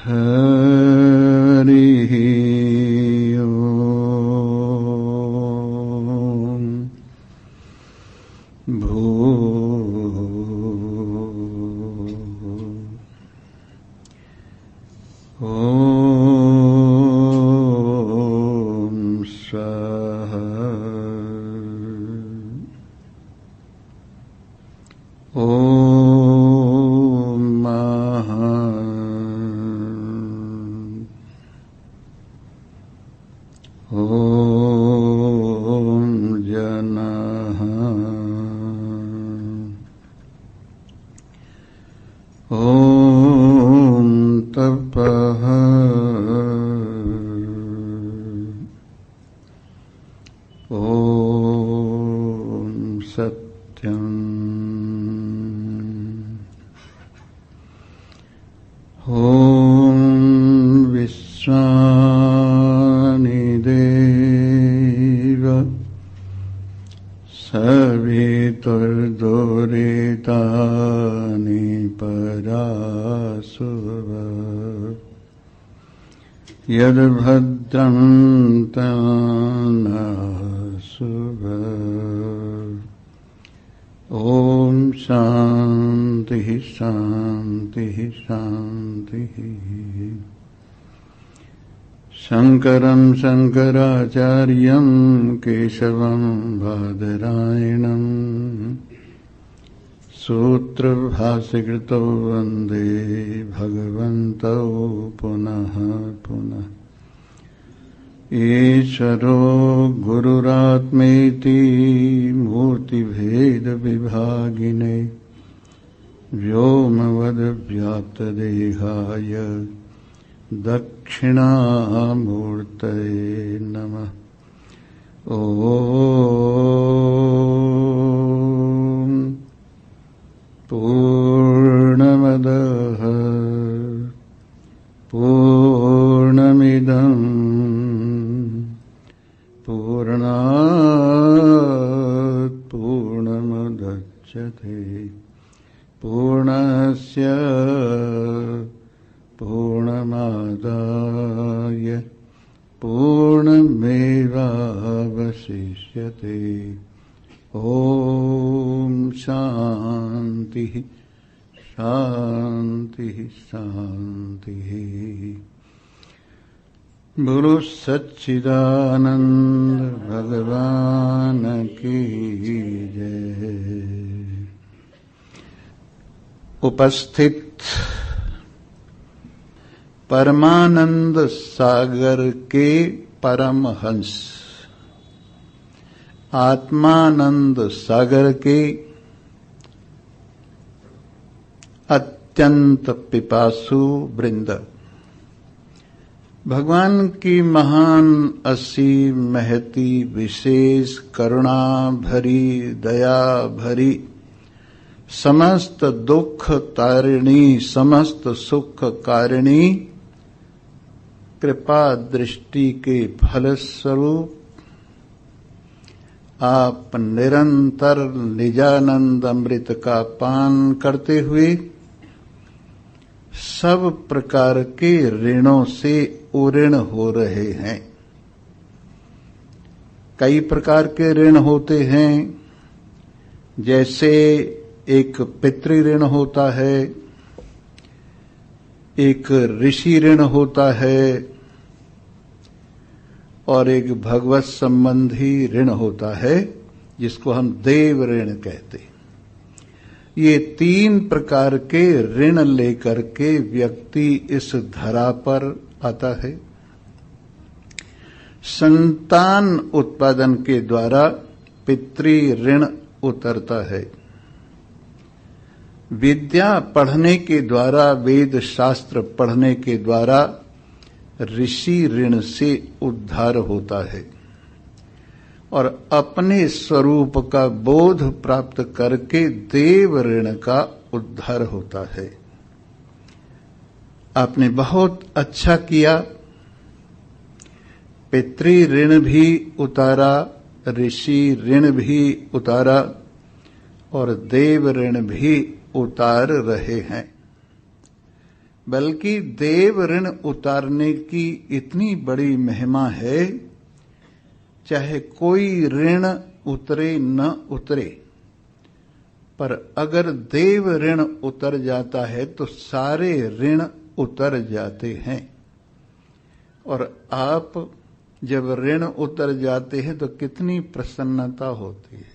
हरिः ओम्। ॐ स्वः। ॐ महा। ॐ जनः। ॐ तपः। ॐ सत्यम्। ॐ विश्वानि देव सवितुर्दुरितानि परासुव यद्भद्रं तन्नःसुव। ॐ शान्तिः शान्तिः शान्तिः। शङ्करं शङ्कराचार्यं केशवं बादरायणं सूत्रभाष्यकृतौ वन्दे भगवन्तौ पुनः पुनः। ईश्वरो गुरुरात्मेति मूर्तिभेदविभागिने व्योमवद्व्याप्तदेहाय दक्षिणामूर्तये नमः। ॐ पूर्णमदः पूर्णमिदं पूर्णात् पूर्णमुदच्यते पूर्णस्य पूर्णमादाय पूर्णमेवावशिष्यते। ॐ शान्तिः शान्तिः शान्तिः। बोलो सच्चिदानंद भगवान की जय। उपस्थित परमानंद सागर के परमहंस आत्मानंद सागर के अत्यंत पिपासु वृंद, भगवान की महान असीम महती विशेष करुणा भरी दया भरी समस्त दुख तारिणी समस्त सुख कारिणी कृपा दृष्टि के फलस्वरूप आप निरंतर निजानंद अमृत का पान करते हुए सब प्रकार के ऋणों से उऋण हो रहे हैं। कई प्रकार के ऋण होते हैं, जैसे एक पितृ ऋण होता है, एक ऋषि ऋण होता है और एक भगवत संबंधी ऋण होता है जिसको हम देव ऋण कहते हैं। ये तीन प्रकार के ऋण लेकर के व्यक्ति इस धरा पर आता है। संतान उत्पादन के द्वारा पितृ ऋण उतरता है। विद्या पढ़ने के द्वारा वेद शास्त्र पढ़ने के द्वारा ऋषि ऋण से उद्धार होता है और अपने स्वरूप का बोध प्राप्त करके देव ऋण का उद्धार होता है। आपने बहुत अच्छा किया, पितृ ऋण भी उतारा, ऋषि ऋण भी उतारा और देव ऋण भी उतार रहे हैं। बल्कि देव ऋण उतारने की इतनी बड़ी महिमा है, चाहे कोई ऋण उतरे न उतरे, पर अगर देव ऋण उतर जाता है तो सारे ऋण उतर जाते हैं। और आप जब ऋण उतर जाते हैं तो कितनी प्रसन्नता होती है।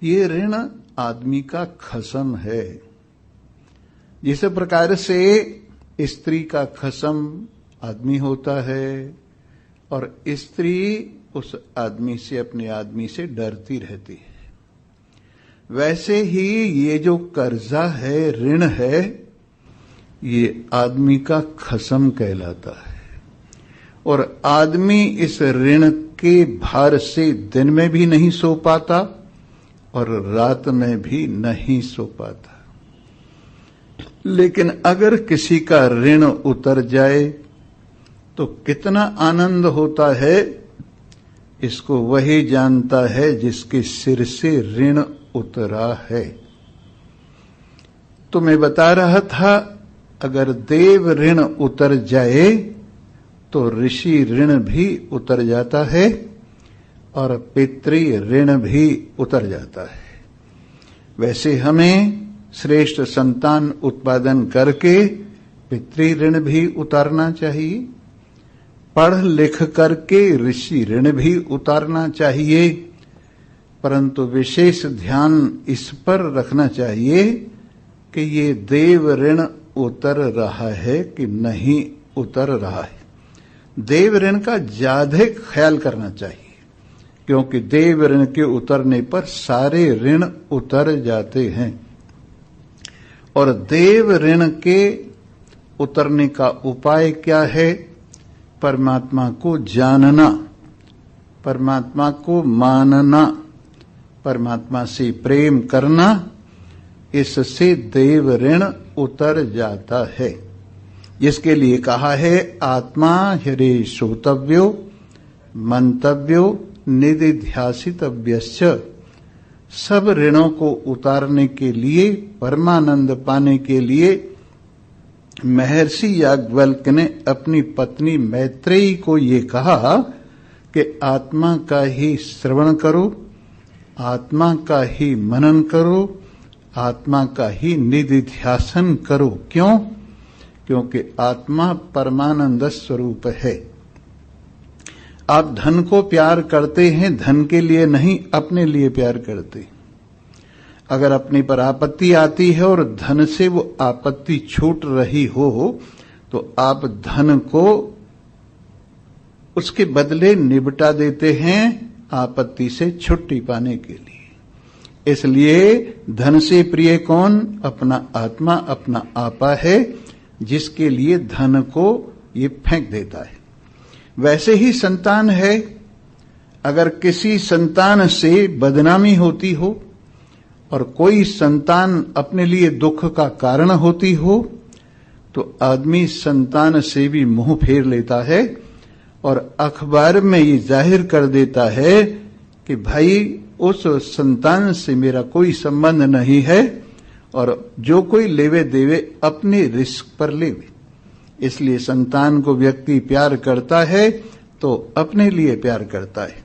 ये ऋण आदमी का खसम है। जिस प्रकार से स्त्री का खसम आदमी होता है और स्त्री उस आदमी से, अपने आदमी से डरती रहती है, वैसे ही ये जो कर्जा है, ऋण है, ये आदमी का खसम कहलाता है। और आदमी इस ऋण के भार से दिन में भी नहीं सो पाता और रात में भी नहीं सो पाता। लेकिन अगर किसी का ऋण उतर जाए तो कितना आनंद होता है, इसको वही जानता है जिसके सिर से ऋण उतरा है। तो मैं बता रहा था, अगर देव ऋण उतर जाए तो ऋषि ऋण भी उतर जाता है और पितृ ऋण भी उतर जाता है। वैसे हमें श्रेष्ठ संतान उत्पादन करके पितृ ऋण भी उतारना चाहिए, पढ़ लिख करके ऋषि ऋण भी उतारना चाहिए, परंतु विशेष ध्यान इस पर रखना चाहिए कि ये देव ऋण उतर रहा है कि नहीं उतर रहा है। देव ऋण का ज्यादा ख्याल करना चाहिए, क्योंकि देव ऋण के उतरने पर सारे ऋण उतर जाते हैं। और देव ऋण के उतरने का उपाय क्या है? परमात्मा को जानना, परमात्मा को मानना, परमात्मा से प्रेम करना, इससे देव ऋण उतर जाता है। इसके लिए कहा है, आत्मा ह्यरे श्रोतव्यो मंतव्यो निदिध्यासितव्यश्च। सब ऋणों को उतारने के लिए, परमानंद पाने के लिए महर्षि याज्ञवल्क्य ने अपनी पत्नी मैत्रेयी को ये कहा कि आत्मा का ही श्रवण करो, आत्मा का ही मनन करो, आत्मा का ही निदिध्यासन करो। क्यों? क्योंकि आत्मा परमानंद स्वरूप है। आप धन को प्यार करते हैं, धन के लिए नहीं, अपने लिए प्यार करते। अगर अपने पर आपत्ति आती है और धन से वो आपत्ति छूट रही हो तो आप धन को उसके बदले निपटा देते हैं आपत्ति से छुट्टी पाने के लिए। इसलिए धन से प्रिय कौन? अपना आत्मा, अपना आपा है, जिसके लिए धन को ये फेंक देता है। वैसे ही संतान है। अगर किसी संतान से बदनामी होती हो और कोई संतान अपने लिए दुख का कारण होती हो तो आदमी संतान से भी मुंह फेर लेता है और अखबार में ये जाहिर कर देता है कि भाई उस संतान से मेरा कोई संबंध नहीं है और जो कोई लेवे देवे अपने रिस्क पर लेवे। इसलिए संतान को व्यक्ति प्यार करता है तो अपने लिए प्यार करता है,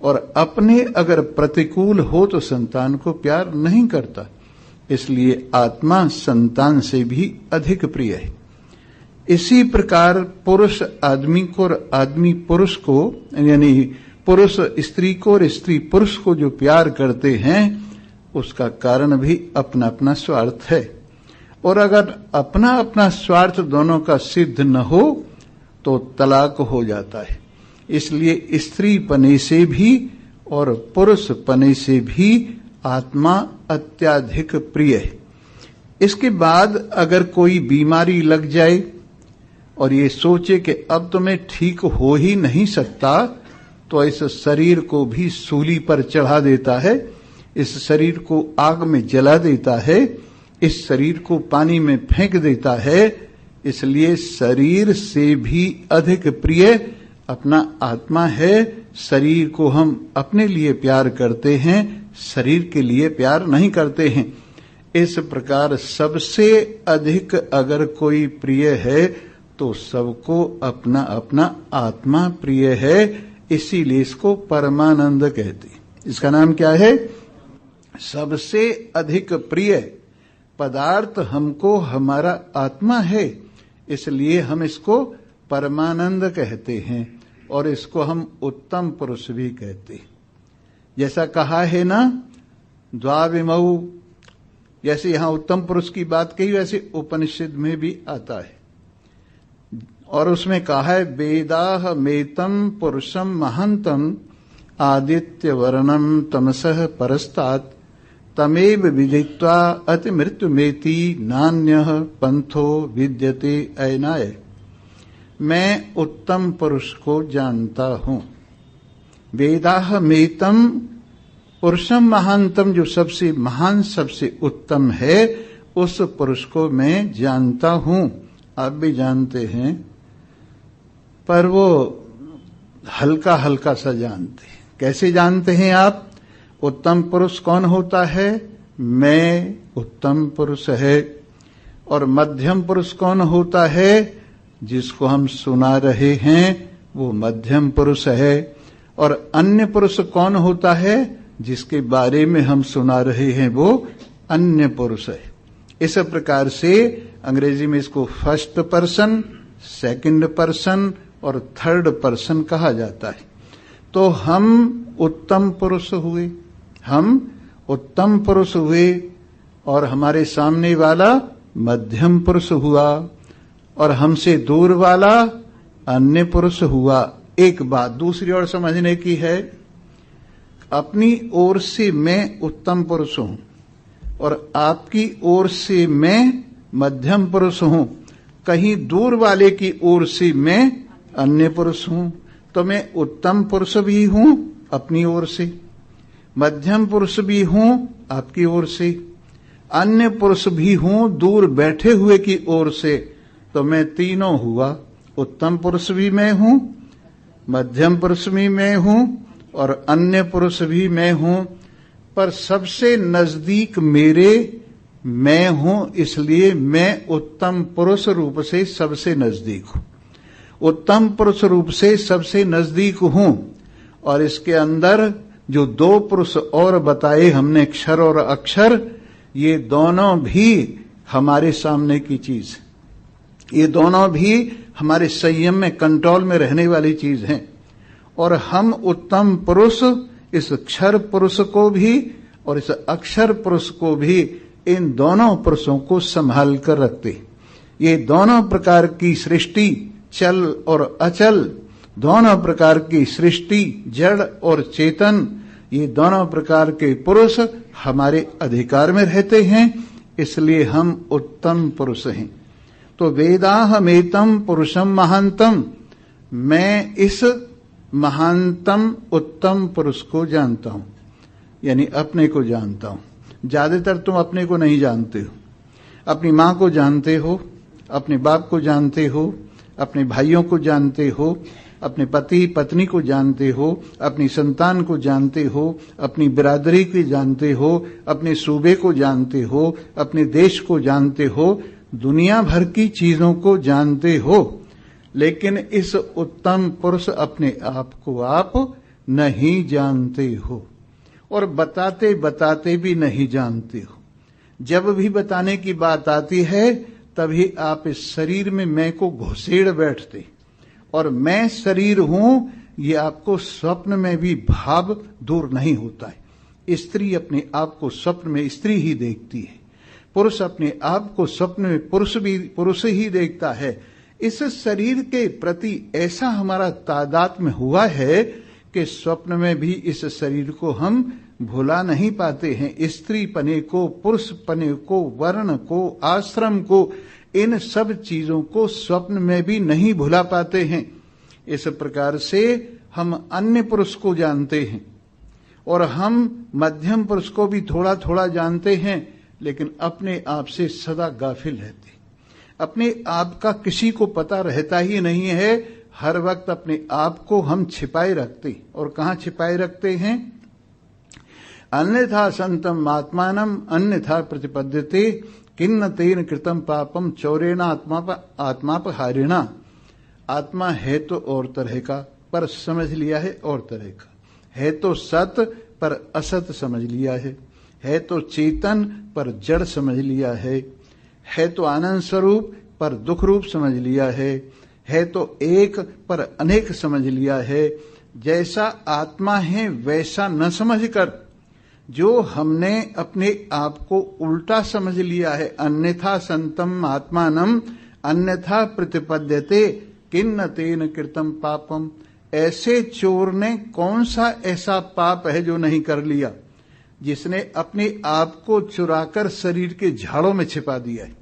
और अपने अगर प्रतिकूल हो तो संतान को प्यार नहीं करता। इसलिए आत्मा संतान से भी अधिक प्रिय है। इसी प्रकार पुरुष आदमी को और आदमी पुरुष को, यानी पुरुष स्त्री को और स्त्री पुरुष को जो प्यार करते हैं उसका कारण भी अपना अपना स्वार्थ है। और अगर अपना अपना स्वार्थ दोनों का सिद्ध न हो तो तलाक हो जाता है। इसलिए स्त्री पने से भी और पुरुष पने से भी आत्मा अत्याधिक प्रिय है। इसके बाद अगर कोई बीमारी लग जाए और ये सोचे कि अब तो मैं ठीक हो ही नहीं सकता, तो इस शरीर को भी सूली पर चढ़ा देता है, इस शरीर को आग में जला देता है, इस शरीर को पानी में फेंक देता है। इसलिए शरीर से भी अधिक प्रिय अपना आत्मा है। शरीर को हम अपने लिए प्यार करते हैं, शरीर के लिए प्यार नहीं करते हैं। इस प्रकार सबसे अधिक अगर कोई प्रिय है तो सबको अपना अपना आत्मा प्रिय है, इसीलिए इसको परमानंद कहते हैं। इसका नाम क्या है? सबसे अधिक प्रिय पदार्थ हमको हमारा आत्मा है, इसलिए हम इसको परमानंद कहते हैं और इसको हम उत्तम पुरुष भी कहते हैं। जैसा कहा है ना द्वाविमौ, जैसे यहां उत्तम पुरुष की बात कही वैसे उपनिषद में भी आता है और उसमें कहा है वेदाह मेतम पुरुषम महंतम आदित्य वर्णम तमसः परस्तात् तमेव विदित्वा अति मृत्युमेति नान्यः पंथो विद्यते अयनाय। मैं उत्तम पुरुष को जानता हूं। वेदाह मेतम पुरुषम महानतम, जो सबसे महान सबसे उत्तम है उस पुरुष को मैं जानता हूं। आप भी जानते हैं पर वो हल्का हल्का सा जानते हैं। कैसे जानते हैं आप? उत्तम पुरुष कौन होता है? मैं उत्तम पुरुष है। और मध्यम पुरुष कौन होता है? जिसको हम सुना रहे हैं वो मध्यम पुरुष है। और अन्य पुरुष कौन होता है? जिसके बारे में हम सुना रहे हैं वो अन्य पुरुष है। इस प्रकार से अंग्रेजी में इसको फर्स्ट पर्सन, सेकंड पर्सन और थर्ड पर्सन कहा जाता है। तो हम उत्तम पुरुष हुए, हम उत्तम पुरुष हुए और हमारे सामने वाला मध्यम पुरुष हुआ और हमसे दूर वाला अन्य पुरुष हुआ। एक बात दूसरी ओर समझने की है, अपनी ओर से मैं उत्तम पुरुष हूं और आपकी ओर से मैं मध्यम पुरुष हूं, कहीं दूर वाले की ओर से मैं अन्य पुरुष हूं, तो मैं उत्तम पुरुष भी हूं अपनी ओर से, मध्यम पुरुष भी हूं आपकी ओर से, अन्य पुरुष भी हूं दूर बैठे हुए की ओर से, तो मैं तीनों हुआ। उत्तम पुरुष भी मैं हूं, मध्यम पुरुष भी मैं हूं और अन्य पुरुष भी मैं हूं, पर सबसे नजदीक मेरे मैं हूं, इसलिए मैं उत्तम पुरुष रूप से सबसे नजदीक हूं, उत्तम पुरुष रूप से सबसे नजदीक हूं। और इसके अंदर जो दो पुरुष और बताए हमने, क्षर और अक्षर, ये दोनों भी हमारे सामने की चीज, ये दोनों भी हमारे संयम में, कंट्रोल में रहने वाली चीज हैं। और हम उत्तम पुरुष इस क्षर पुरुष को भी और इस अक्षर पुरुष को भी, इन दोनों पुरुषों को संभाल कर रखते। ये दोनों प्रकार की सृष्टि, चल और अचल, दोनों प्रकार की सृष्टि, जड़ और चेतन, ये दोनों प्रकार के पुरुष हमारे अधिकार में रहते हैं, इसलिए हम उत्तम पुरुष हैं। तो वेदाहमेतम पुरुषम महांतम, मैं इस महानतम उत्तम पुरुष को जानता हूं, यानी अपने को जानता हूं। ज्यादातर तुम अपने को नहीं जानते हो। अपनी मां को जानते हो, अपने बाप को जानते हो, अपने भाइयों को जानते हो, अपने पति पत्नी को जानते हो, अपनी संतान को जानते हो, अपनी बिरादरी को जानते हो, अपने सूबे को जानते हो, अपने देश को जानते हो, दुनिया भर की चीजों को जानते हो, लेकिन इस उत्तम पुरुष अपने आप को आप नहीं जानते हो और बताते बताते भी नहीं जानते हो। जब भी बताने की बात आती है तभी आप इस शरीर में मैं को घुसेड़ बैठते और मैं शरीर हूं, ये आपको स्वप्न में भी भाव दूर नहीं होता है। स्त्री अपने आप को स्वप्न में स्त्री ही देखती है, पुरुष अपने आप को स्वप्न में पुरुष ही देखता है। इस शरीर के प्रति ऐसा हमारा तादात्म्य हुआ है कि स्वप्न में भी इस शरीर को हम भुला नहीं पाते हैं। स्त्री पने को, पुरुष पने को, वर्ण को, आश्रम को, इन सब चीजों को स्वप्न में भी नहीं भुला पाते हैं। इस प्रकार से हम अन्य पुरुष को जानते हैं और हम मध्यम पुरुष को भी थोड़ा थोड़ा जानते हैं, लेकिन अपने आप से सदा गाफिल रहते। अपने आप का किसी को पता रहता ही नहीं है। हर वक्त अपने आप को हम छिपाए रखते। और कहां छिपाए रखते हैं? अन्यथा संतम आत्मानम अन्यथा प्रतिपद्यते किन्न तेन कृतम पापम चौरेण आत्मापहारिणा। आत्मा है तो और तरह का, पर समझ लिया है और तरह का, है तो सत पर असत समझ लिया है तो चेतन पर जड़ समझ लिया है तो आनंद स्वरूप पर दुख रूप समझ लिया है तो एक पर अनेक समझ लिया है। जैसा आत्मा है वैसा न समझकर जो हमने अपने आप को उल्टा समझ लिया है, अन्यथा संतम आत्मानम अन्यथा प्रतिपद्यते किन्न तेन कृतम पापम, ऐसे चोर ने कौन सा ऐसा पाप है जो नहीं कर लिया, जिसने अपने आप को चुराकर शरीर के झाड़ों में छिपा दिया है,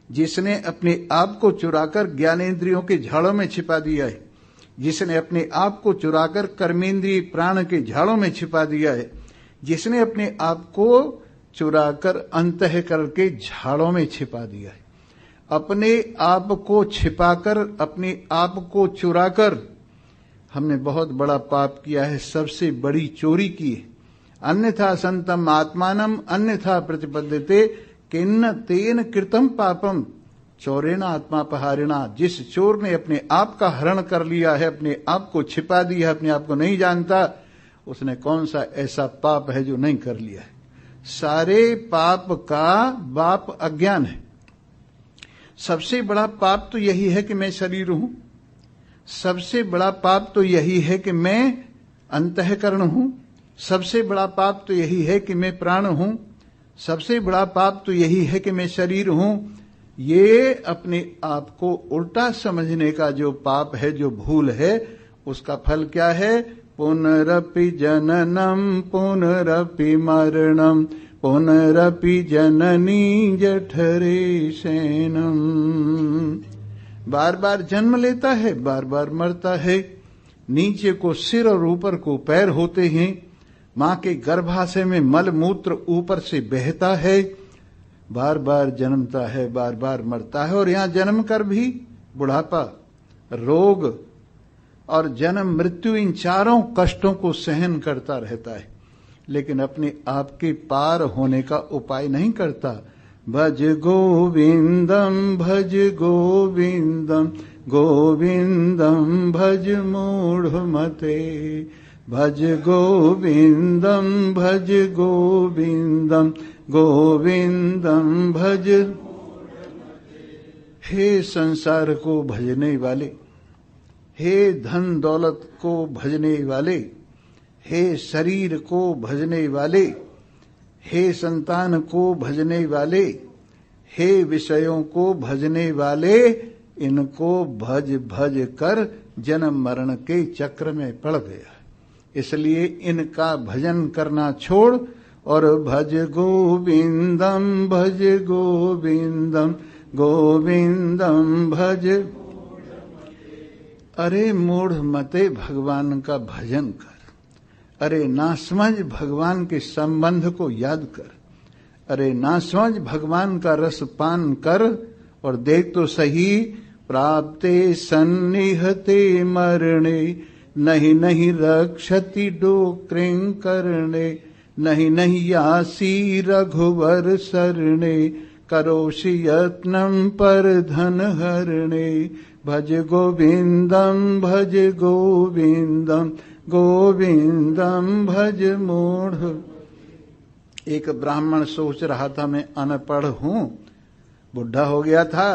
जिसने अपने आप को चुराकर ज्ञानेंद्रियों के झाड़ों में छिपा दिया है, जिसने अपने आप को चुराकर कर्मेंद्रिय प्राण के झाड़ों में छिपा दिया है, जिसने अपने आप को चुराकर अंतःकरण के झाड़ों में छिपा दिया है। अपने आप को छिपाकर, अपने आप को चुराकर हमने बहुत बड़ा पाप किया है, सबसे बड़ी चोरी की है। अन्यथा संतम आत्मानम अन्यथा प्रतिपद्यते किन्न तेन कृतम पापम चौरेण आत्मापहारिणा। जिस चोर ने अपने आप का हरण कर लिया है, अपने आप को छिपा दिया है, अपने आप को नहीं जानता, उसने कौन सा ऐसा पाप है जो नहीं कर लिया है। सारे पाप का बाप अज्ञान है। सबसे बड़ा पाप तो यही है कि मैं शरीर हूं, सबसे बड़ा पाप तो यही है कि मैं अंतःकरण हूं, सबसे बड़ा पाप तो यही है कि मैं प्राण हूं, सबसे बड़ा पाप तो यही है कि मैं शरीर हूं। ये अपने आप को उल्टा समझने का जो पाप है, जो भूल है, उसका फल क्या है? पुनरपि जननम पुनरपि मरणम पुनरपि जननी जठरे शयनम। बार बार जन्म लेता है, बार बार मरता है। नीचे को सिर और ऊपर को पैर होते हैं। मां के गर्भाशय में मल मूत्र ऊपर से बहता है। बार बार जन्मता है, बार बार मरता है। और यहां जन्म कर भी बुढ़ापा, रोग और जन्म मृत्यु, इन चारों कष्टों को सहन करता रहता है, लेकिन अपने आप के पार होने का उपाय नहीं करता। भज गोविंदम गोविंदम भज मूढ़ मते। भज गोविंदम गोविंदम भज। हे संसार को भजने वाले, हे धन दौलत को भजने वाले, हे शरीर को भजने वाले, हे संतान को भजने वाले, हे विषयों को भजने वाले, इनको भज भज कर जन्म मरण के चक्र में पड़ गया। इसलिए इनका भजन करना छोड़ और भज गोविंदम गोविंदम भज। अरे मूढ़ मते, भगवान का भजन कर। अरे ना समझ, भगवान के संबंध को याद कर। अरे ना समझ, भगवान का रस पान कर और देख तो सही। प्राप्ते सन्निहते मरणे नहीं नहीं रक्षति डोक्रिं करणे। नहीं नहीं यासी रघुवर सरणे करोषि यत्नम पर धन हरणे। भज गोविंदम गोविंदम भज मूढ़। एक ब्राह्मण सोच रहा था मैं अनपढ़ हूं, बुढ़ा हो गया था,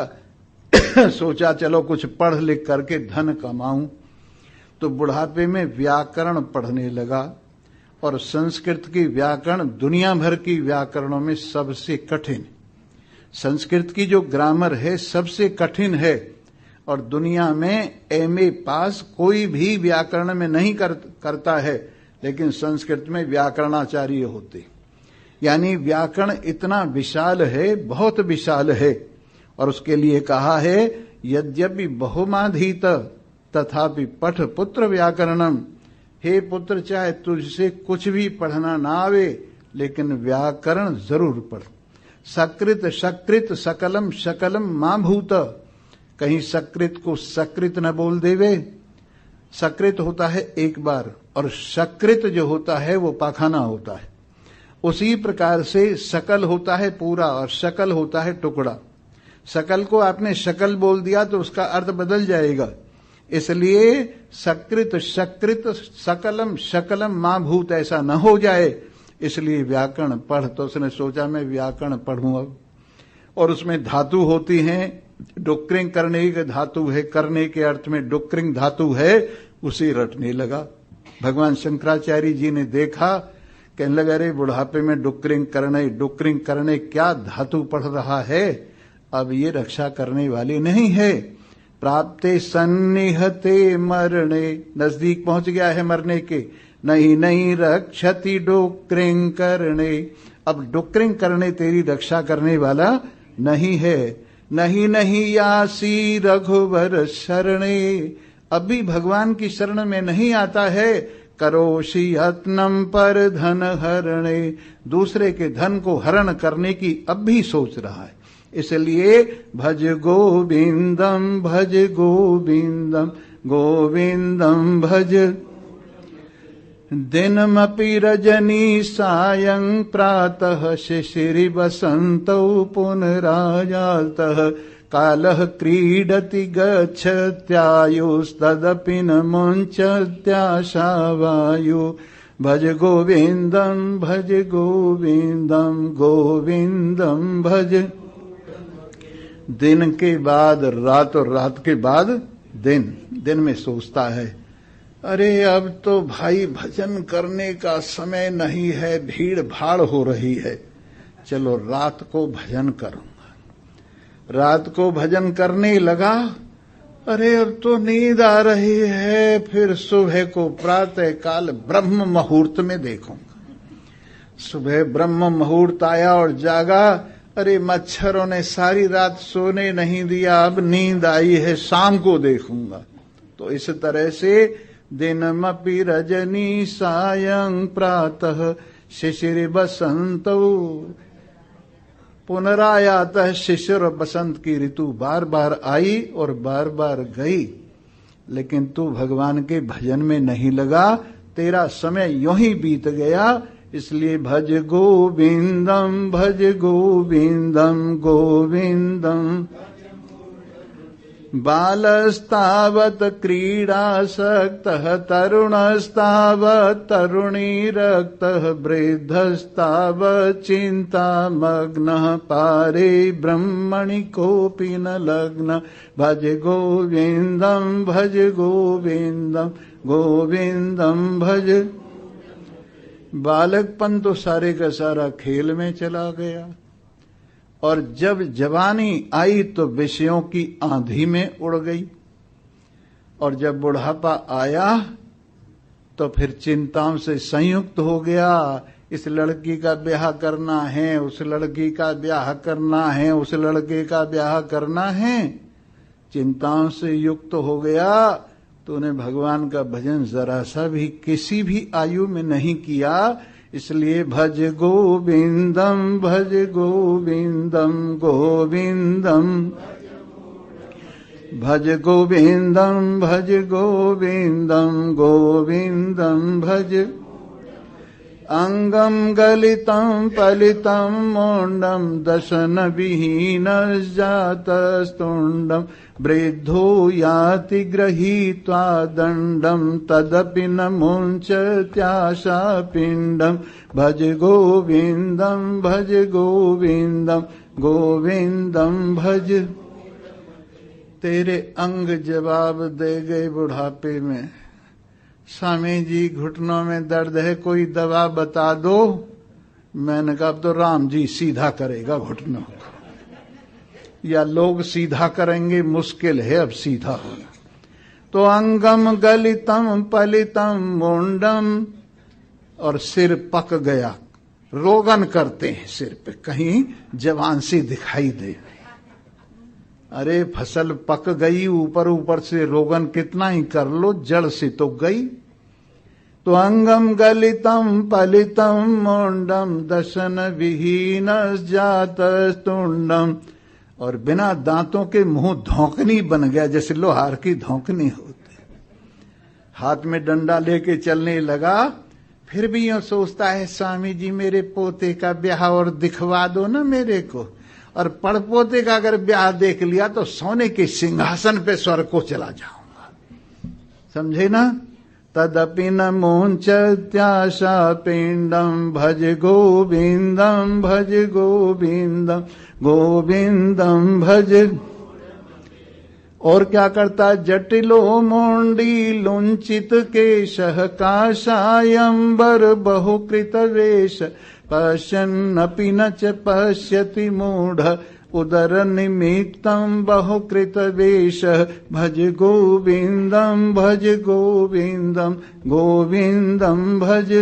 सोचा चलो कुछ पढ़ लिख करके धन कमाऊं। तो बुढ़ापे में व्याकरण पढ़ने लगा और संस्कृत की व्याकरण दुनिया भर की व्याकरणों में सबसे कठिन। संस्कृत की जो ग्रामर है सबसे कठिन है और दुनिया में एमए पास कोई भी व्याकरण में नहीं करता है, लेकिन संस्कृत में व्याकरणाचार्य होते। यानी व्याकरण इतना विशाल है, बहुत विशाल है। और उसके लिए कहा है यद्यपि बहुमाधीत तथापि पठ पुत्र व्याकरणम। हे पुत्र, चाहे तुझसे कुछ भी पढ़ना ना आवे, लेकिन व्याकरण जरूर पढ़। सकृत शकृत सकलम शकलम मां भूत। कहीं सकृत को सकृत न बोल देवे। सकृत होता है एक बार और शकृत जो होता है वो पाखाना होता है। उसी प्रकार से सकल होता है पूरा और शकल होता है टुकड़ा। सकल को आपने शकल बोल दिया तो उसका अर्थ बदल जाएगा, इसलिए सकृत शकृत सकलम शकलम मां भूत ऐसा न हो जाए, इसलिए व्याकरण पढ़। तो उसने सोचा मैं व्याकरण पढ़ूं अब, और उसमें धातु होती हैं, डुक्रिंग करने के धातु है, करने के अर्थ में डुक्रिंग धातु है, उसे रटने लगा। भगवान शंकराचार्य जी ने देखा, कहने लगा अरे बुढ़ापे में डुक्रिंग करने क्या धातु पढ़ रहा है, अब ये रक्षा करने वाली नहीं है। प्राप्ते सन्निहते मरणे, नजदीक पहुंच गया है मरने के, नहीं रक्षति डुक्रिंग करने, अब डुक्रिंग करने तेरी रक्षा करने वाला नहीं है। नहीं यासी रघुवर शरणे, अब भी भगवान की शरण में नहीं आता है। करोषि यत्नम पर धन हरणे, दूसरे के धन को हरण करने की अब भी सोच रहा है। इसलिए भज गोविंदम गोविंदम भज, दिनमपि रजनी सायं प्रातः शिशिरि बसन्तौ पुनरायातः, कालः क्रीडति गच्छत्यायुस्तदपि न मुञ्चत्याशावायु, भज गोविंदम गोविंदम भज। दिन के बाद रात और रात के बाद दिन, दिन में सोचता है अरे अब तो भाई भजन करने का समय नहीं है, भीड़ भाड़ हो रही है, चलो रात को भजन करूंगा। रात को भजन करने लगा, अरे अब तो नींद आ रही है, फिर सुबह को प्रातः काल ब्रह्म मुहूर्त में देखूंगा। सुबह ब्रह्म मुहूर्त आया और जागा, अरे मच्छरों ने सारी रात सोने नहीं दिया, अब नींद आई है, शाम को देखूंगा। तो इस तरह से दिनमपि रजनी सायं प्रातः शिशिर बसंतौ, पुनरायातः शिशिर बसंत की ऋतु बार बार आई और बार बार गई, लेकिन तू भगवान के भजन में नहीं लगा, तेरा समय यूं ही बीत गया। इसलिए भज गोविंदम गोविंदम, बालस्तावत् क्रीडासक्तः तरुणस्तावत् तरुणीरक्तः, वृद्धस्तावत् चिन्तामग्नः पारे ब्रह्मणि कोऽपि न लग्नः, भज गोविंदम गोविंदम भज। बालकपन तो सारे का सारा खेल में चला गया, और जब जवानी आई तो विषयों की आंधी में उड़ गई, और जब बुढ़ापा आया तो फिर चिंताओं से संयुक्त हो गया। इस लड़की का ब्याह करना है, उस लड़की का ब्याह करना है, उस लड़के का ब्याह करना है, चिंताओं से युक्त हो गया। तूने भगवान का भजन जरा सा भी किसी भी आयु में नहीं किया, इसलिए भज गोविंदम गोविंदम भज गोविंदम गोविंदम भज। अंगम गलितं पलितं मुंडम दशन विहीनजातस्तुंडम, वृद्धो याति गृहीत्वा दंडम तदपि न मुञ्चत्याशा पिंडम, भज गोविंदम गोविंदम भज। तेरे अंग जवाब दे गए बुढ़ापे में, स्वामी जी घुटनों में दर्द है, कोई दवा बता दो। मैंने कहा अब तो राम जी सीधा करेगा घुटनों को, या लोग सीधा करेंगे, मुश्किल है अब सीधा होना। तो अंगम गलितम पलितम मुंडम, और सिर पक गया, रोगन करते हैं सिर पे, कहीं जवान सी दिखाई दे। अरे फसल पक गई, ऊपर ऊपर से रोगन कितना ही कर लो, जड़ से तो गई। तो अंगम गलितम पलितम मुंडम दशन विहीन जातस्तुंडम, और बिना दांतों के मुंह धौंकनी बन गया, जैसे लोहार की धौंकनी होती। हाथ में डंडा लेके चलने लगा, फिर भी यूं सोचता है स्वामी जी मेरे पोते का ब्याह और दिखवा दो ना मेरे को, और पड़पोते का अगर ब्याह देख लिया तो सोने के सिंहासन पे स्वर्ग को चला जाऊंगा। समझे ना? तदपि न मुंचत्याशा पिंडम भज गोविंदम भज गोविंदम गोविंदम भज। और क्या करता? जटिलो मुंडी लुंचित केशः काषायंबर बहुकृत वेश पश्यन्नपि न च पश्यति मूढ़ उदर निमित्तं बहुकृत वेश भज गोविंदम भज गोविंदम गोविंदम भज।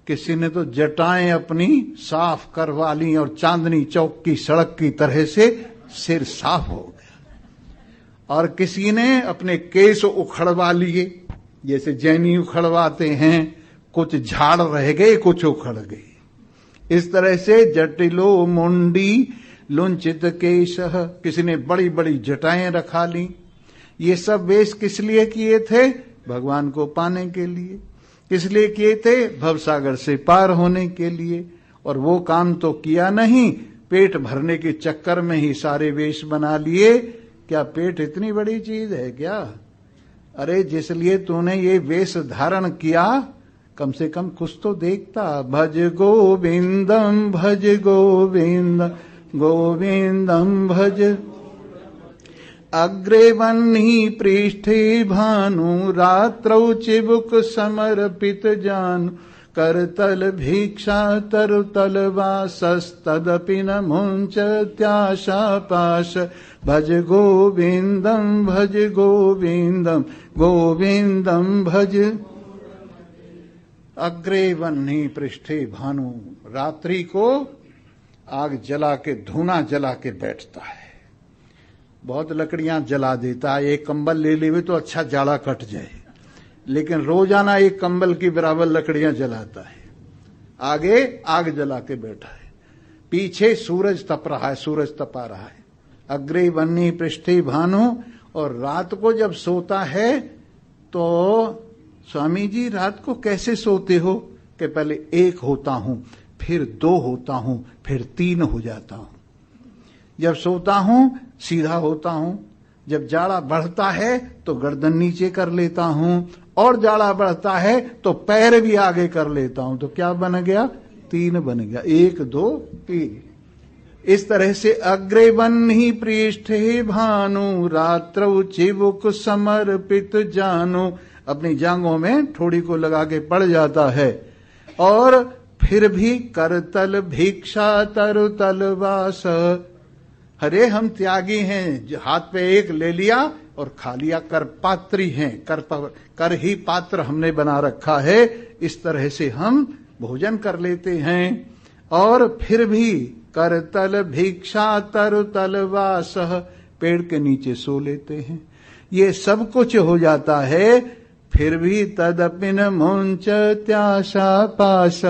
किसी ने तो जटाएं अपनी साफ करवा ली और चांदनी चौक की सड़क की तरह से सिर साफ हो गया, और किसी ने अपने केस उखड़वा लिए जैसे जैनी उखड़वाते हैं, कुछ झाड़ रह गए कुछ उखड़ गए। इस तरह से जटिलो मुंडी लुंचित केशः, किसी ने बड़ी बड़ी जटाएं रखा ली। ये सब वेश किस लिए किए थे? भगवान को पाने के लिए। किस लिए किए थे? भवसागर से पार होने के लिए। और वो काम तो किया नहीं, पेट भरने के चक्कर में ही सारे वेश बना लिए। क्या पेट इतनी बड़ी चीज है क्या? अरे जिसलिए तूने ये वेश धारण किया, कम से कम कुछ तो देखता। भज गोविंदम भज गोविंदम गोविंदम भज। अग्रे वह्नि पृष्ठे भानु रात्रौ चिबुक समर्पित जानु करतल भिक्षा तरुतल वासस्तदपि न मुंचत्याशा पाश भज गोविंदम भज गोविंदम गोविंदम भज। अग्रे वह्नि पृष्ठे भानु, रात्रि को आग जला के धूना जला के बैठता है, बहुत लकड़ियां जला देता है। एक कंबल ले लेवे तो अच्छा जाड़ा कट जाए, लेकिन रोजाना एक कंबल की बराबर लकड़ियां जलाता है। आगे आग जला के बैठा है, पीछे सूरज तप रहा है, सूरज तपा रहा है। अग्रे वह्नि पृष्ठे भानु। और रात को जब सोता है तो स्वामी जी रात को कैसे सोते हो? कि पहले एक होता हूं, फिर दो होता हूं, फिर तीन हो जाता हूं। जब सोता हूं सीधा होता हूं, जब जाड़ा बढ़ता है तो गर्दन नीचे कर लेता हूं, और जाड़ा बढ़ता है तो पैर भी आगे कर लेता हूं। तो क्या बन गया? तीन बन गया। एक दो तीन। इस तरह से अग्रे वह्नि पृष्ठे भानु रात्रौ चिबुक समर्पित जानु, अपनी जांघों में ठोड़ी को लगा के पड़ जाता है। और फिर भी करतल भिक्षा तरुतल वास। अरे हम त्यागी हैं, हाथ पे एक ले लिया और खा लिया। कर पात्री हैं, कर ही पात्र हमने बना रखा है। इस तरह से हम भोजन कर लेते हैं। और फिर भी करतल भिक्षा तरुतल वास, पेड़ के नीचे सो लेते हैं। ये सब कुछ हो जाता है, फिर भी तदपि न मुंचत्याशा पाश,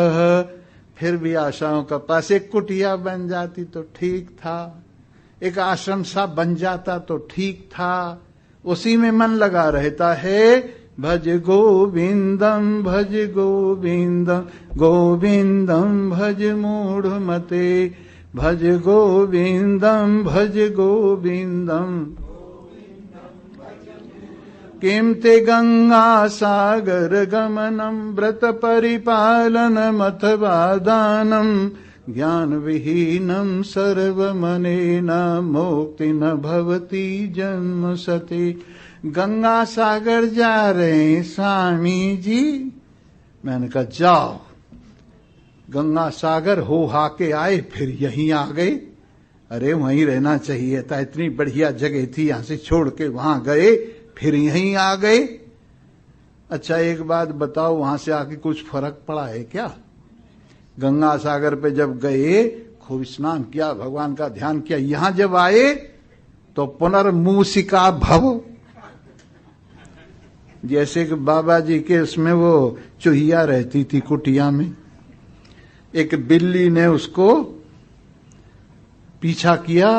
फिर भी आशाओं का पास। एक कुटिया बन जाती तो ठीक था, एक आश्रम सा बन जाता तो ठीक था, उसी में मन लगा रहता है। भज गोविंदम भज गोविंदम गोविंदम भज मूढ़ मते भज गोविंदम भज गोविंदम। किम ते गंगा सागर गमनम व्रत परिपालनम अथवा दानम ज्ञान विहीनम सर्वमनेन मुक्ति न भवति जन्म सति। गंगा सागर जा रहे स्वामी जी। मैंने कहा जाओ। गंगा सागर हो हा के आए, फिर यहीं आ गए। अरे वहीं रहना चाहिए था, इतनी बढ़िया जगह थी, यहां से छोड़ के वहां गए, फिर यहीं आ गए। अच्छा एक बात बताओ, वहां से आके कुछ फर्क पड़ा है क्या? गंगा सागर पे जब गए, खूब स्नान किया, भगवान का ध्यान किया, यहां जब आए तो पुनर्मूसिका भव, जैसे कि बाबा जी के उसमें वो चूहिया रहती थी कुटिया में, एक बिल्ली ने उसको पीछा किया।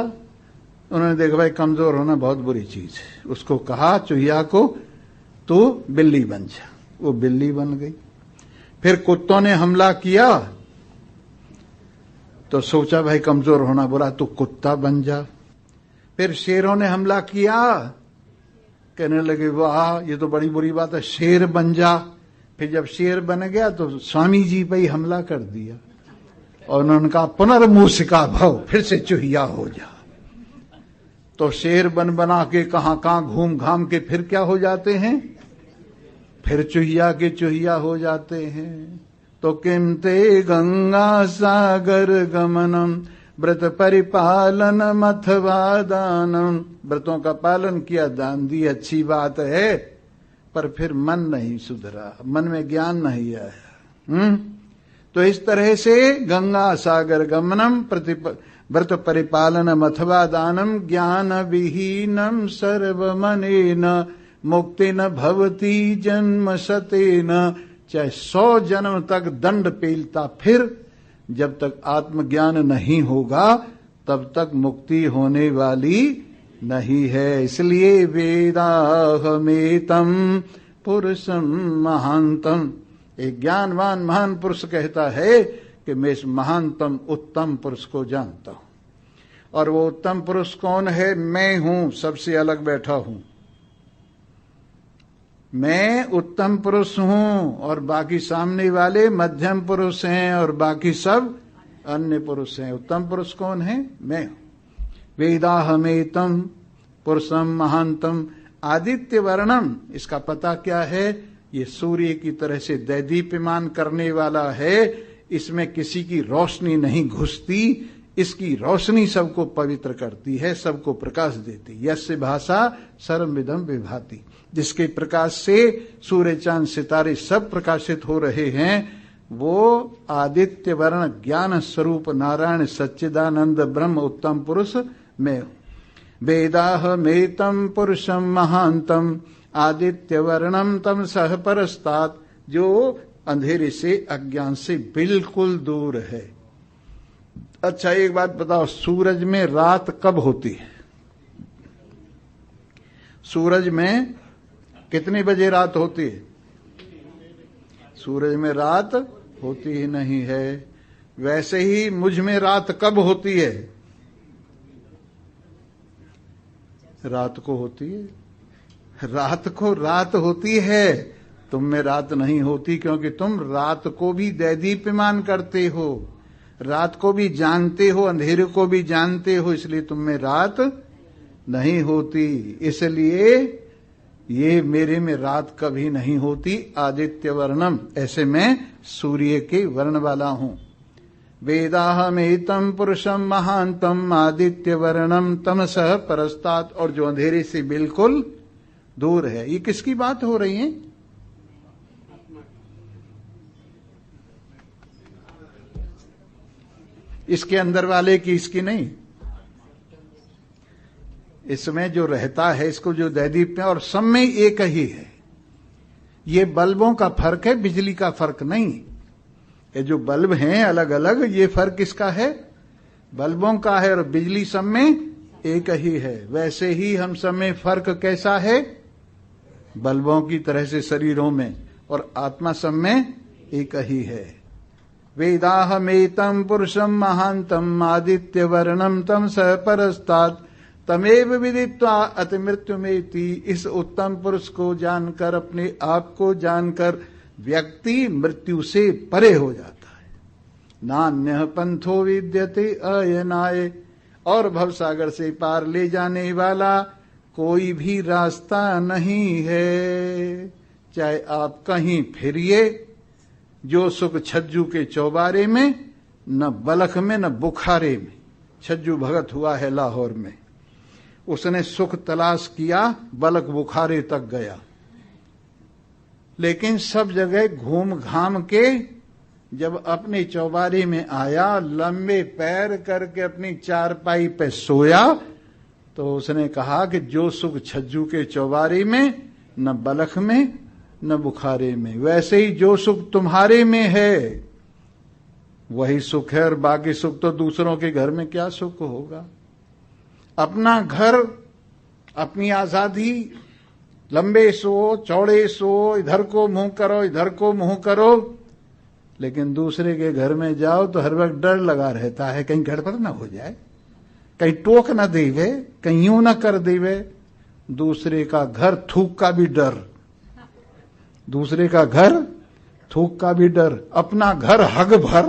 उन्होंने देखा भाई कमजोर होना बहुत बुरी चीज है, उसको कहा चूहिया को तू बिल्ली बन जा। वो बिल्ली बन गई। फिर कुत्तों ने हमला किया तो सोचा भाई कमजोर होना बुरा, तू कुत्ता बन जा। फिर शेरों ने हमला किया, कहने लगे वाह ये तो बड़ी बुरी बात है, शेर बन जा। फिर जब शेर बन गया तो स्वामी जी पे ही हमला कर दिया और उन्होंने कहा पुनर्मूषिका भव, फिर से चूहिया हो जा। तो शेर बन बना के कहां घूम घाम के फिर क्या हो जाते हैं, फिर चूहिया के चूहिया हो जाते हैं। तो किमते गंगा सागर गमनम व्रत परिपालन अथवा दानम, व्रतों का पालन किया, दान दी, अच्छी बात है, पर फिर मन नहीं सुधरा, मन में ज्ञान नहीं आया। तो इस तरह से गंगा सागर गमनम व्रत परिपालनम अथवा दानम ज्ञान विहीनम सर्वमनेन मुक्ति न भवती जन्म शतेन, चाहे 100 जन्म तक दंड पेलता, फिर जब तक आत्मज्ञान नहीं होगा तब तक मुक्ति होने वाली नहीं है। इसलिए वेदाहमेतम पुरुषम महांतम, एक ज्ञानवान महान पुरुष कहता है कि मैं इस महानतम उत्तम पुरुष को जानता हूं। और वो उत्तम पुरुष कौन है? मैं हूं, सबसे अलग बैठा हूं। मैं उत्तम पुरुष हूं और बाकी सामने वाले मध्यम पुरुष हैं और बाकी सब अन्य पुरुष हैं। उत्तम पुरुष कौन है? मैं हूं। वेदाहमेतम पुरुषम महानतम आदित्य वर्णम, इसका पता क्या है? ये सूर्य की तरह से दैदीप्यमान करने वाला है, इसमें किसी की रोशनी नहीं घुसती, इसकी रोशनी सबको पवित्र करती है, सबको प्रकाश देती। यस्य भाषा सर्वमिदं विभाति, जिसके प्रकाश से सूर्य चांद सितारे सब प्रकाशित हो रहे हैं, वो आदित्य वर्ण ज्ञान स्वरूप नारायण सच्चिदानंद ब्रह्म उत्तम पुरुष मैं हूं। वेदाहमेतम पुरुषम महांतम आदित्य वर्णम तम सह परस्तात्, जो अंधेरे से अज्ञान से बिल्कुल दूर है। अच्छा एक बात बताओ, सूरज में रात कब होती है? सूरज में कितने बजे रात होती है? सूरज में रात होती ही नहीं है। वैसे ही मुझ में रात कब होती है? रात को होती है। रात को रात होती है, तुम में रात नहीं होती, क्योंकि तुम रात को भी दैदीप्यमान करते हो, रात को भी जानते हो, अंधेरे को भी जानते हो, इसलिए तुम में रात नहीं होती। इसलिए ये मेरे में रात कभी नहीं होती। आदित्य वर्णम, ऐसे मैं सूर्य के वर्ण वाला हूं। वेदाहमेतम पुरुषम महांतम आदित्य वर्णम तमसः परस्तात्, और जो अंधेरे से बिल्कुल दूर है। ये किसकी बात हो रही है? इसके अंदर वाले की, इसकी नहीं। इसमें जो रहता है, इसको जो दैदीप्य, और सब में एक ही है। ये बल्बों का फर्क है, बिजली का फर्क नहीं। ये जो बल्ब हैं अलग अलग, ये फर्क किसका है? बल्बों का है, और बिजली सब में एक ही है। वैसे ही हम सब में फर्क कैसा है? बल्बों की तरह से शरीरों में, और आत्मा सब में एक ही है। वेदाहमेतम पुरुषम महांतम आदित्य वर्णम तम सह परस्तात् तमेव विदित्वा अति मृत्युमेति, इस उत्तम पुरुष को जानकर, अपने आप को जानकर व्यक्ति मृत्यु से परे हो जाता है। नान्यः पंथो विद्यते अयनाय, और भवसागर से पार ले जाने वाला कोई भी रास्ता नहीं है। चाहे आप कहीं फिरिए, जो सुख छज्जू के चौबारे में, न बलख में न बुखारे में। छज्जू भगत हुआ है लाहौर में, उसने सुख तलाश किया, बलख बुखारे तक गया, लेकिन सब जगह घूम घाम के जब अपने चौबारे में आया, लंबे पैर करके अपनी चारपाई पे सोया, तो उसने कहा कि जो सुख छज्जू के चौबारे में, न बलख में न बुखारे में, वैसे ही जो सुख तुम्हारे में है वही सुख है, और बाकी सुख तो दूसरों के घर में क्या सुख होगा। अपना घर, अपनी आजादी, लंबे सो चौड़े सो, इधर को मुंह करो इधर को मुंह करो, लेकिन दूसरे के घर में जाओ तो हर वक्त डर लगा रहता है, कहीं गड़बड़ ना हो जाए, कहीं टोक ना देवे, कहीं यूं ना कर देवे। दूसरे का घर थूक का भी डर, दूसरे का घर थूक का भी डर, अपना घर हग भर।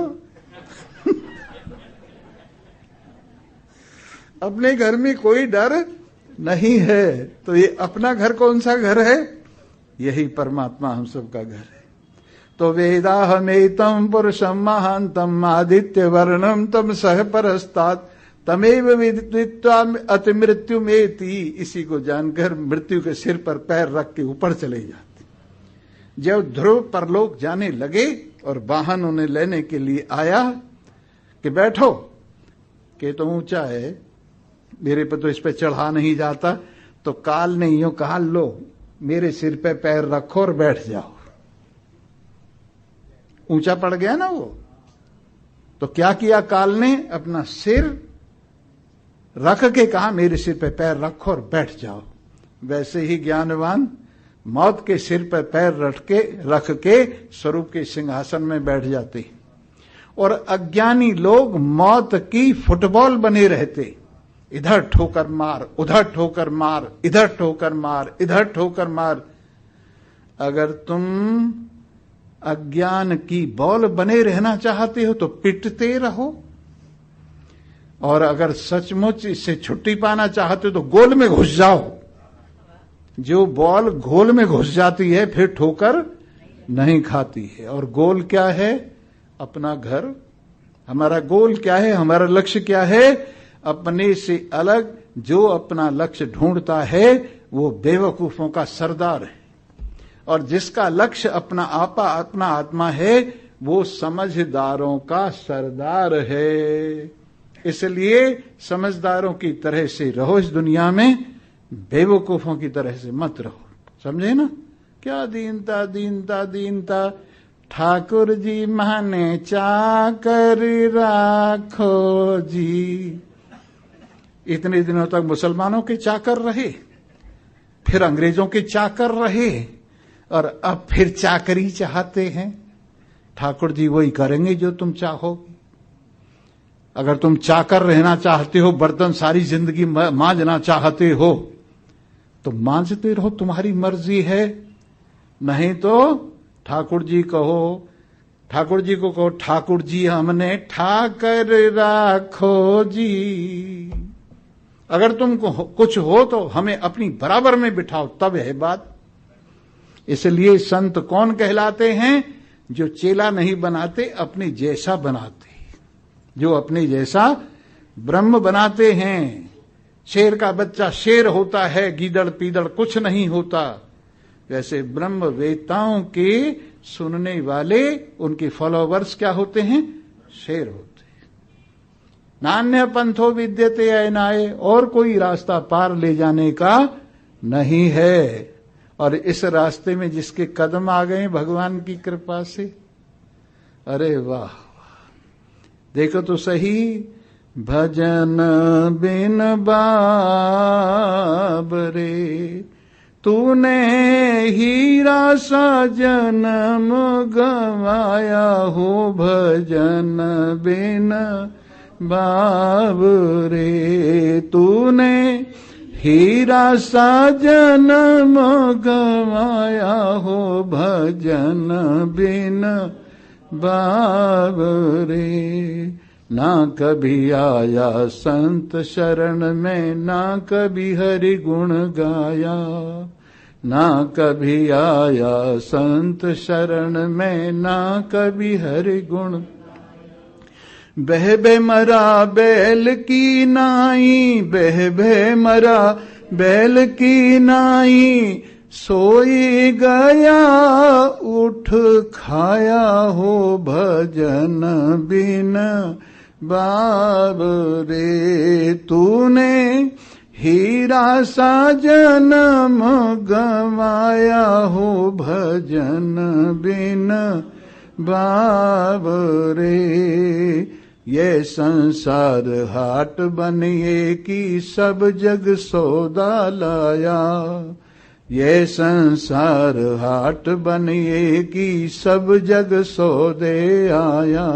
अपने घर में कोई डर नहीं है, तो ये अपना घर कौन सा घर है? यही परमात्मा हम सबका घर है। तो वेदाहमेतम पुरुषम महांतम आदित्य वर्णम तम सह परस्तात् तमेव विदित्वा अति मृत्यु मेति। इसी को जानकर मृत्यु के सिर पर पैर रख के ऊपर चले जाते। जब ध्रुव परलोक जाने लगे और वाहन उन्हें लेने के लिए आया कि बैठो, कि तो ऊंचा है, मेरे पे तो इस पे चढ़ा नहीं जाता, तो काल ने यूं कहा, लो मेरे सिर पे पैर रखो और बैठ जाओ। ऊंचा पड़ गया ना वो, तो क्या किया काल ने? अपना सिर रख के कहा मेरे सिर पे पैर रखो और बैठ जाओ। वैसे ही ज्ञानवान मौत के सिर पे पैर रख के स्वरूप के सिंहासन में बैठ जाते, और अज्ञानी लोग मौत की फुटबॉल बने रहते, इधर ठोकर मार, उधर ठोकर मार, इधर ठोकर मार, इधर ठोकर मार। अगर तुम अज्ञान की बॉल बने रहना चाहते हो तो पिटते रहो, और अगर सचमुच इससे छुट्टी पाना चाहते हो तो गोल में घुस जाओ। जो बॉल गोल में घुस जाती है फिर ठोकर नहीं खाती है। और गोल क्या है? अपना घर। हमारा गोल क्या है? हमारा लक्ष्य क्या है? अपने से अलग जो अपना लक्ष्य ढूंढता है वो बेवकूफों का सरदार है, और जिसका लक्ष्य अपना आत्मा है वो समझदारों का सरदार है। इसलिए समझदारों की तरह से रहो इस दुनिया में, बेवकूफों की तरह से मत रहो। समझे ना? क्या दीनता दीनता दीनता, ठाकुर जी माने चाकर राखो जी। इतने दिनों तक मुसलमानों के चाकर रहे, फिर अंग्रेजों के चाकर रहे, और अब फिर चाकरी चाहते हैं। ठाकुर जी वही करेंगे जो तुम चाहोगे। अगर तुम चाकर रहना चाहते हो, बर्तन सारी जिंदगी मांजना चाहते हो, तो मांजते रहो, तुम्हारी मर्जी है। नहीं तो ठाकुर जी कहो, ठाकुर जी को कहो, ठाकुर जी हमने ठाकर राखो जी। अगर तुमको कुछ हो तो हमें अपनी बराबर में बिठाओ, तब है बात। इसलिए संत कौन कहलाते हैं? जो चेला नहीं बनाते, अपने जैसा बनाते, जो अपने जैसा ब्रह्म बनाते हैं। शेर का बच्चा शेर होता है, गीदड़ पीदड़ कुछ नहीं होता। वैसे ब्रह्म वेताओं के सुनने वाले, उनके फॉलोवर्स क्या होते हैं? शेर होते हैं। नान्य पंथो विद्यते अयनाय, और कोई रास्ता पार ले जाने का नहीं है। और इस रास्ते में जिसके कदम आ गए भगवान की कृपा से, अरे वाह, देखो तो सही। भजन बिन बाबरे तूने हीरा सा जन्म गवाया हो, भजन बिन बाबरे तूने हीरा सा जन्म गवाया हो, भजन बिन बाबरे। ना कभी आया संत शरण में, ना कभी हरि गुण गाया, ना कभी आया संत शरण में, ना कभी हरि गुण। बह बह मरा बैल की नाई, बह बह मरा बैल की नाई, सोई गया उठ खाया हो, भजन बिन बाबरे तूने हीरा सा जन्म गवाया हो, भजन बिन बाबरे। ये संसार हाट बनिए की सब जग सौदा लाया, ये संसार हाट बनिए की सब जग सौदे आया।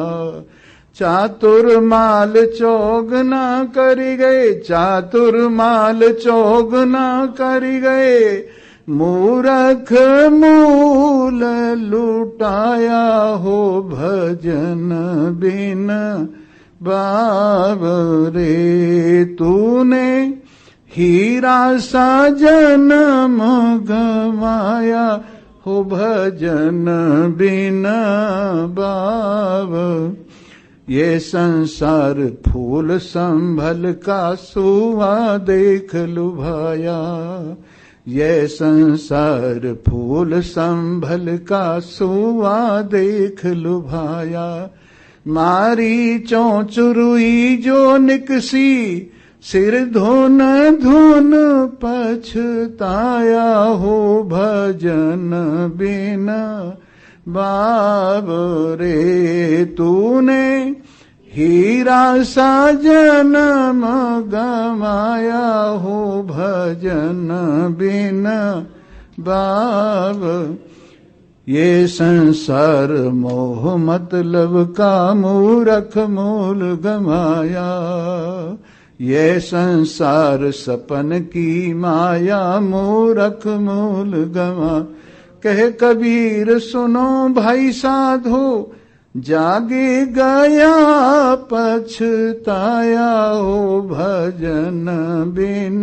चातुर माल चौगना करी गए, चातुर माल चौगना करी गए, मूरख मूल लुटाया हो भजन बिन बाबरे। तूने हीरा सा जन्म गवाया हो भजन बिन बाब। ये संसार फूल संभल का सुआ देख लुभाया। ये संसार फूल संभल का सुआ देख लुभाया। मारी चौचुरुई जो निकसी, सिर धुन धुन पछताया हो भजन बिन बाबरे। तूने हीरा सा जन्म गमाया हो भजन बिन बाब। ये संसार मोह मतलब का मूरख मूल गमाया। ये संसार सपन की माया मूरख मूल गमा। कहे कबीर सुनो भाई साधो, जागे गया पछताया हो भजन बिन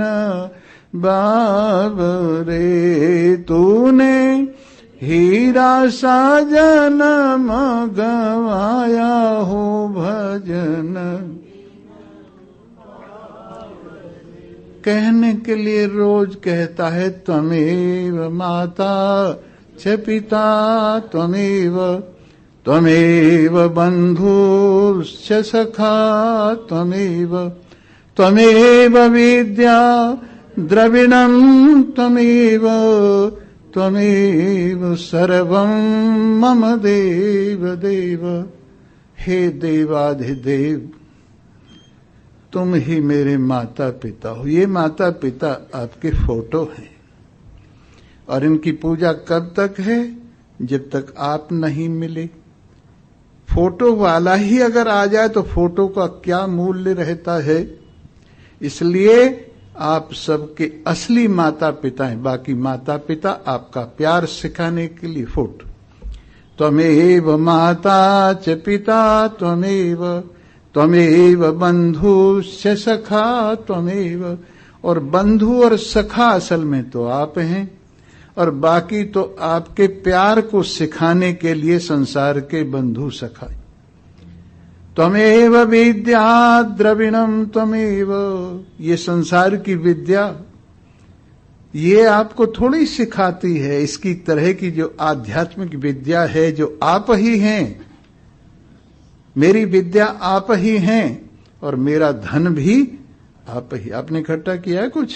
बाबरे। तूने हीरा सा जन्म गवाया हो भजन। कहने के लिए रोज कहता है त्वमेव माता च पिता त्वमेव, त्वमेव बन्धुश्च सखा त्वमेव, त्वमेव विद्या द्रविणं त्वमेव, त्वमेव सर्वं मम देव देव। हे देवाधिदेव, तुम ही मेरे माता पिता हो। ये माता पिता आपके फोटो हैं और इनकी पूजा कब तक है? जब तक आप नहीं मिले। फोटो वाला ही अगर आ जाए तो फोटो का क्या मूल्य रहता है। इसलिए आप सबके असली माता पिता हैं। बाकी माता पिता आपका प्यार सिखाने के लिए फोटो। त्वमेव माता च पिता त्वमेव, त्वमेव बंधुश्च सखा त्वमेव। और बंधु और सखा असल में तो आप हैं, और बाकी तो आपके प्यार को सिखाने के लिए संसार के बंधु सखा। त्वमेव विद्या द्रविणम त्वमेव। ये संसार की विद्या ये आपको थोड़ी सिखाती है। इसकी तरह की जो आध्यात्मिक विद्या है जो आप ही हैं, मेरी विद्या आप ही हैं और मेरा धन भी आप ही। आपने इकट्ठा किया है कुछ?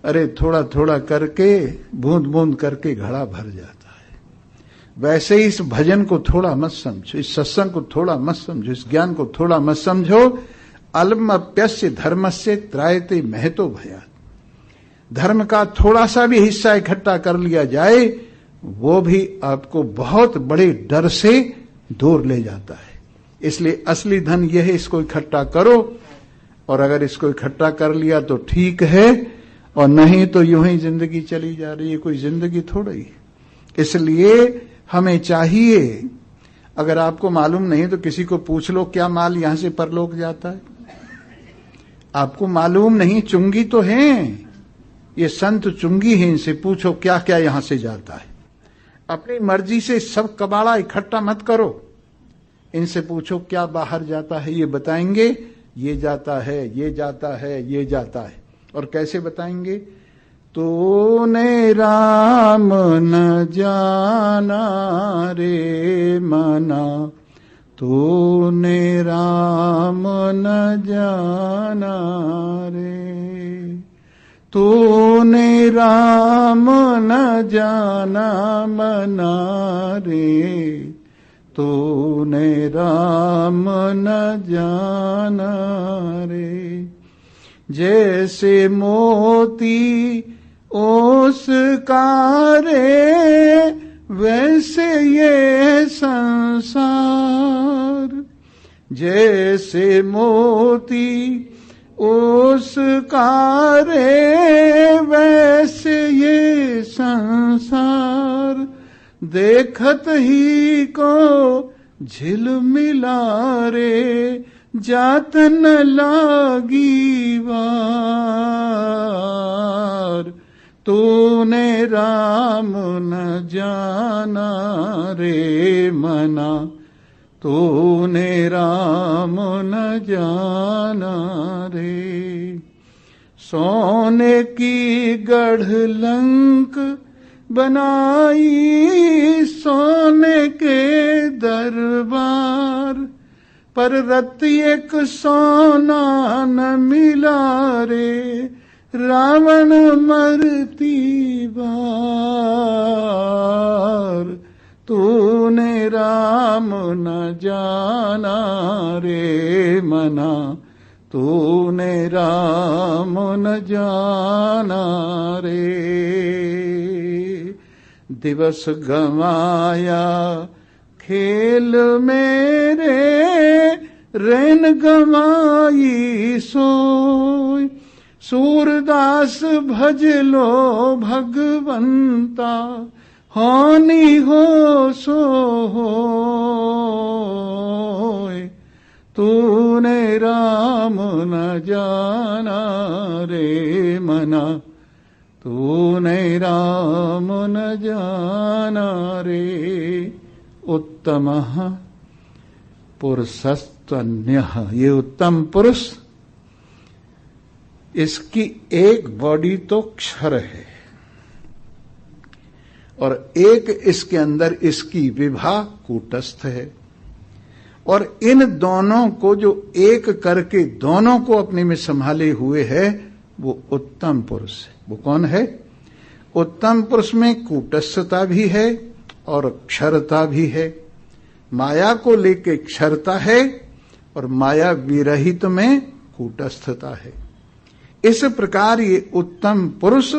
अरे थोड़ा थोड़ा करके, बूंद बूंद करके घड़ा भर जाता है। वैसे ही इस भजन को थोड़ा मत समझो, इस सत्संग को थोड़ा मत समझो, इस ज्ञान को थोड़ा मत समझो। अल्पमप्यस्य धर्मस्य त्रायते महतो भयात्। धर्म का थोड़ा सा भी हिस्सा इकट्ठा कर लिया जाए, वो भी आपको बहुत बड़े डर से दूर ले जाता है। इसलिए असली धन यह है, इसको इकट्ठा करो। और अगर इसको इकट्ठा कर लिया तो ठीक है, और नहीं तो यूं ही जिंदगी चली जा रही है। कोई जिंदगी थोड़ी। इसलिए हमें चाहिए, अगर आपको मालूम नहीं तो किसी को पूछ लो, क्या माल यहां से परलोक जाता है? आपको मालूम नहीं, चुंगी तो हैं, ये संत चुंगी हैं, इनसे पूछो क्या क्या यहां से जाता है। अपनी मर्जी से सब कबाड़ा इकट्ठा मत करो, इनसे पूछो क्या बाहर जाता है, ये बताएंगे। ये जाता है, ये जाता है, ये जाता है। और कैसे बताएंगे? तूने राम न जाना रे मना, तूने राम न जाना रे, तूने राम न जाना मना रे, तूने राम न जाना रे। जैसे मोती ओ कारे वैसे ये संसार, जैसे मोती उस कारे वैसे ये संसार, देखत ही को झिलमिला रे जात न लागी वार। तूने राम न जाना रे मना, तूने राम न जाना रे। सोने की गढ़ लंक बनाई सोने के दरबार, पर रत्ती एक सोना न मिला रे रावण मरती बार। तूने राम न जाना रे मना, तूने राम न जाना रे। दिवस गंवाया खेल मेरे, रैन गंवाई सोई। सूरदास भज लो भगवंता, हानि हो सो होय। तूने राम न जाना रे मना, तूने राम न जाना रे। उत्तमः पुरुषस्तन्यः, ये उत्तम पुरुष, इसकी एक बॉडी तो क्षर है और एक इसके अंदर इसकी विभा कूटस्थ है, और इन दोनों को जो एक करके दोनों को अपने में संभाले हुए है वो उत्तम पुरुष है। वो कौन है? उत्तम पुरुष में कूटस्थता भी है और क्षरता भी है। माया को लेके क्षरता है और माया विरहित में कूटस्थता है। इस प्रकार ये उत्तम पुरुष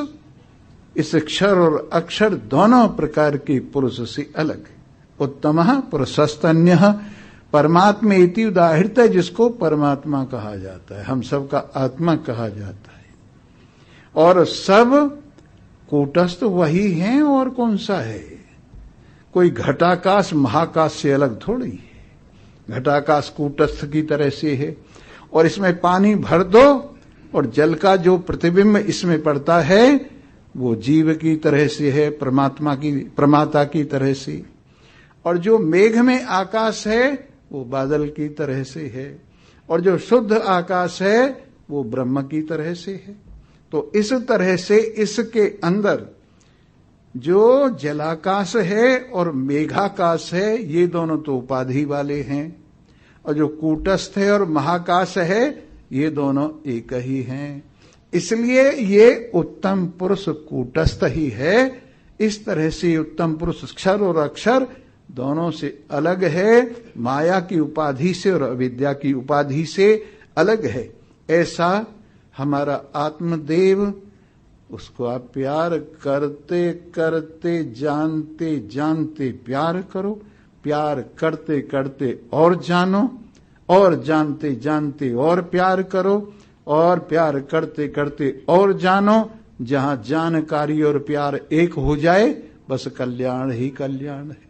इस क्षर और अक्षर दोनों प्रकार के पुरुष से अलग है। उत्तमः पुरुषस्तन्यः परमात्मे इति उदाहृत है, जिसको परमात्मा कहा जाता है, हम सबका आत्मा कहा जाता है। और सब कूटस्थ वही हैं, और कौन सा है? कोई घटाकाश महाकाश से अलग थोड़ी है। घटाकाश कूटस्थ की तरह से है, और इसमें पानी भर दो और जल का जो प्रतिबिंब इसमें पड़ता है वो जीव की तरह से है, प्रमाता की तरह से। और जो मेघ में आकाश है वो बादल की तरह से है, और जो शुद्ध आकाश है वो ब्रह्म की तरह से है। तो इस तरह से इसके अंदर जो जलाकाश है और मेघाकाश है, ये दोनों तो उपाधि वाले हैं, और जो कूटस्थ है और महाकाश है ये दोनों एक ही हैं। इसलिए ये उत्तम पुरुष कूटस्थ ही है। इस तरह से उत्तम पुरुष क्षर और अक्षर दोनों से अलग है, माया की उपाधि से और अविद्या की उपाधि से अलग है। ऐसा हमारा आत्मदेव, उसको आप प्यार करते करते जानते जानते प्यार करो, प्यार करते करते और जानो, और जानते जानते और प्यार करो, और प्यार करते करते और जानो। जहां जानकारी और प्यार एक हो जाए बस कल्याण ही कल्याण है।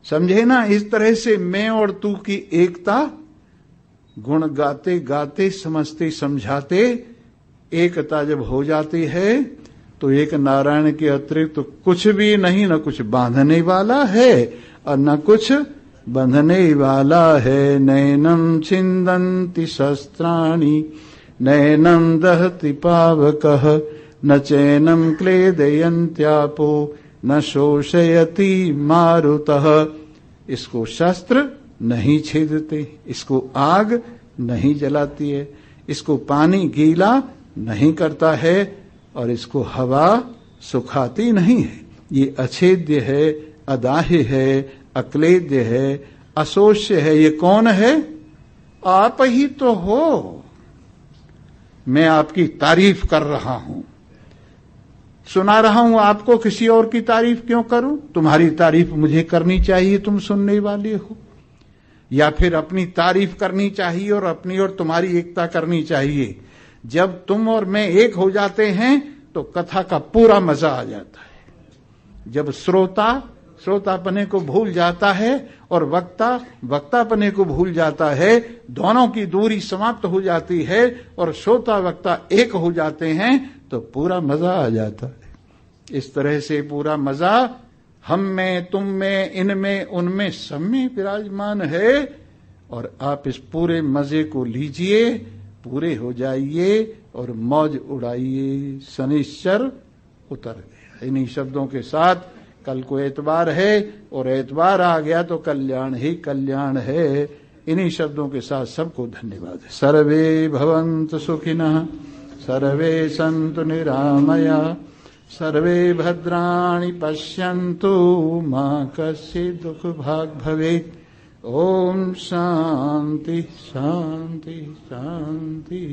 समझे ना? इस तरह से मैं और तू की एकता, गुण गाते गाते समझते समझाते एकता जब हो जाती है तो एक नारायण के अतिरिक्त तो कुछ भी नहीं, न कुछ बांधने वाला है और न कुछ बंधने वाला है। नैनम छिन्दन्ति शस्त्राणि नैनम दहति पावकः, न चैनम क्लेदयन्त्यापो न शोषयति मारुतः। इसको शस्त्र नहीं छेदते, इसको आग नहीं जलाती है, इसको पानी गीला नहीं करता है, और इसको हवा सुखाती नहीं है। ये अछेद्य है, अदाह्य है, अक्लेद्य है, अशोष्य है। ये कौन है? आप ही तो हो। मैं आपकी तारीफ कर रहा हूं। सुना रहा हूं आपको, किसी और की तारीफ क्यों करूं? तुम्हारी तारीफ मुझे करनी चाहिए, तुम सुनने वाले हो, या फिर अपनी तारीफ करनी चाहिए और अपनी और तुम्हारी एकता करनी चाहिए। जब तुम और मैं एक हो जाते हैं तो कथा का पूरा मजा आ जाता है। जब श्रोता श्रोतापने को भूल जाता है और वक्ता वक्तापने को भूल जाता है, दोनों की दूरी समाप्त हो जाती है और श्रोता वक्ता एक हो जाते हैं तो पूरा मजा आ जाता है। इस तरह से पूरा मजा हम में, तुम में, इनमें, उनमें, सब में विराजमान है। और आप इस पूरे मजे को लीजिए, पूरे हो जाइए और मौज उड़ाइए। शनिश्चर उतर गया। इन्हीं शब्दों के साथ कल को एतवार है और एतवार आ गया तो कल्याण ही कल्याण है। इन्हीं शब्दों के साथ सबको धन्यवाद। सर्वे भवन्तु सुखिनः, सर्वे सन्तु निरामया, सर्वे भद्राणि पश्यन्तु, मा कश्चित् दुःखभाग् भवेत्। ओम शांति शांति शांति।